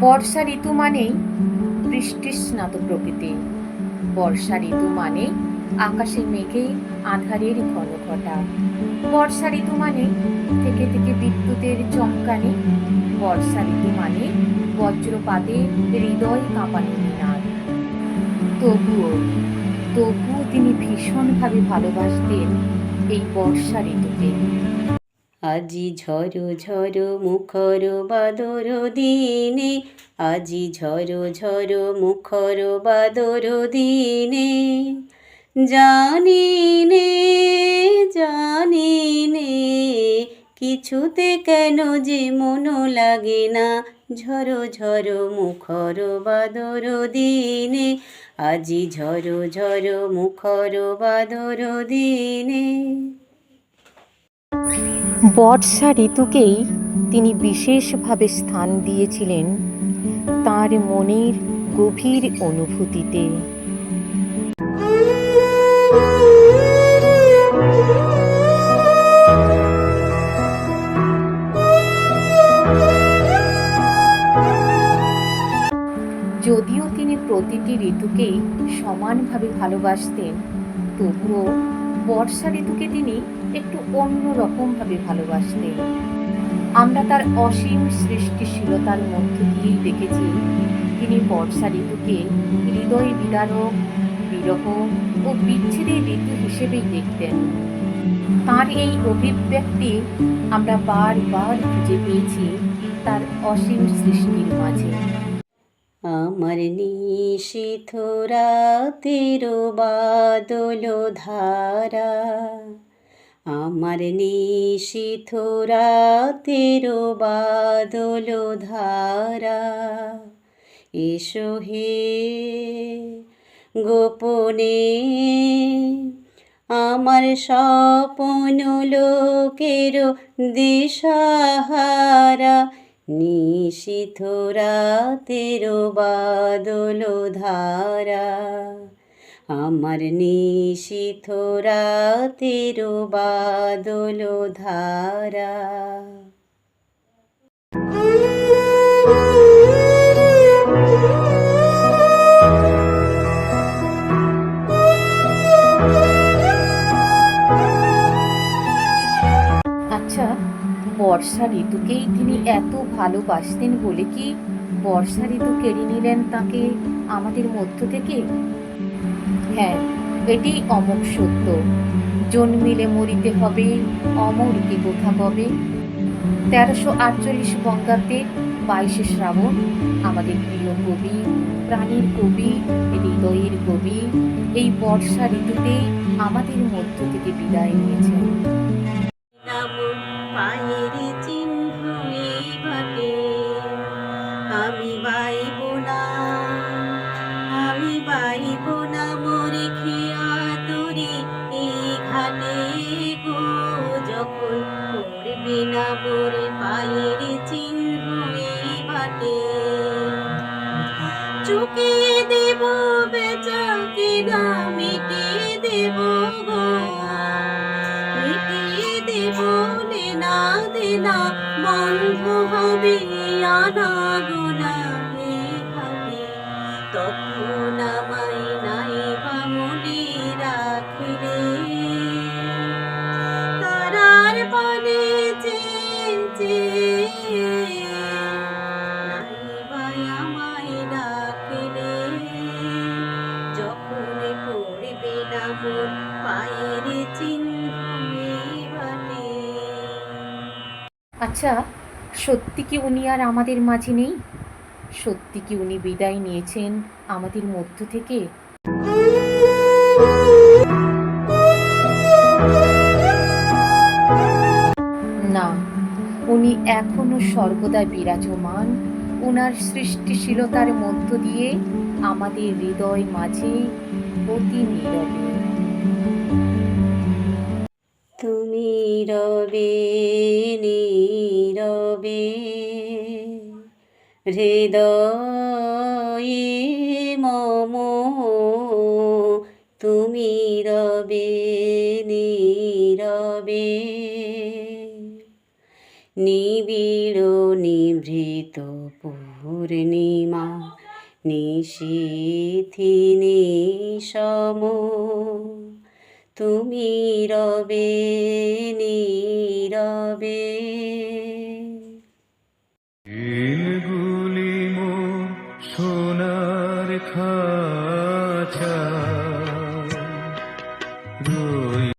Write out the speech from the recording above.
বর্ষা ঋতু মানেই বৃষ্টিস্নাত প্রকৃতি। বর্ষা ঋতু মানে আকাশে মেঘে আঁধারের ঘন ঘটা। বর্ষা ঋতু মানে থেকে থেকে বিদ্যুতের চমকানি। বর্ষা ঋতু মানে বজ্রপাতে হৃদয় কাঁপানো নিনাদ। তবুও তবুও তিনি ভীষণভাবে ভালোবাসতেন এই বর্ষা ঋতুকে। আজি ঝড়ো ঝড়ো মুখর বাদর দিনে, আজি ঝড়ো ঝড়ো মুখর বাদর দিনে, জানি নে জানি নে কিছুতে কেন যে মন লাগে না। ঝড়ো ঝড়ো মুখর বাদর দিনে, আজি ঝড়ো ঝড়ো মুখর বাদর দিনে। বর্ষা ঋতুকেই তিনি বিশেষভাবে স্থান দিয়েছিলেন তার মনের গভীর অনুভূতিতে। যদিও তিনি প্রতিটি ঋতুকেই সমানভাবে ভালোবাসতেন, তবুও বর্ষা ঋতুকে তিনি একটু অন্যরকমভাবে ভালোবাসতেন। আমরা তার অসীম সৃষ্টিশীলতার মধ্য দিয়েই দেখেছি তিনি বর্ষা ঋতুকে হৃদয় বিদারক, বিরহ ও বিচ্ছেদের ঋতু হিসেবেই দেখতেন। তার এই অভিব্যক্তি আমরা বারবার খুঁজে পেয়েছি তার অসীম সৃষ্টির মাঝে। আমার নিশীথ রাতের বাদল ধারা, আমার নিশীথ রাতের বাদল ধারা, এসো হে গোপনে আমার স্বপ্ন লোকের দিশাহারা। নিশীথ রাতের বাদল ধারা, আমার নিশীথ রাতের বাদল ধারা। আচ্ছা, বর্ষা ঋতুকেই তিনি এত ভালোবাসতেন বলে কি বর্ষা ঋতু কেড়ে নিলেন তাকে আমাদের মধ্য থেকে? হ্যাঁ, এটি অমোঘ সত্য। জন্মিলে মরিতে হবে, অমর কি কোথা কবে। 1348 বঙ্গাব্দে 22শে শ্রাবণ আমাদের প্রিয় কবি, প্রাণের কবি, হৃদয়ের কবি এই বর্ষা ঋতুতে আমাদের মধ্য থেকে বিদায় নিয়েছেন। পায়ের চিহ্ন এই ঘাটে আমি বাইব না, আমি বাইব না মরে খেয়া তরি এই ঘাটে গো। যখন পড়বে না মোরে পায়ের চিহ্ন এই ঘাটে, চুকিয়ে দেব বেচা কিনা মিটিয়ে দেব গো, মিটিয়ে দেব দেনা দেনা বন্ধ হবে আনা গোনা ঘাটে। তখন আমায় নাই বা মনে রাখবে, তারার পানে চেয়ে নাই বা আমায় রাখবে। যখন পড়বে না মোর পায়ের চিহ্ন এই ঘাটে। আচ্ছা, সত্যি কি উনি আর আমাদের মাঝে নেই? সত্যি কি উনি বিদায় নিয়েছেন আমাদের মধ্য থেকে? না, উনি এখনো সর্বদা বিরাজমান ওনার সৃষ্টিশীলতার মধ্য দিয়ে আমাদের হৃদয় মাঝে অতি নীরবে। তুমি রবে নীরবে হৃদয়ে মম, তুমি রবে নীরবে নিবিড় নিভৃত পূর্ণিমা নিশীথি নিশম তুমি রবে নীরবে। দিনগুলি মোর সোনার খাঁচা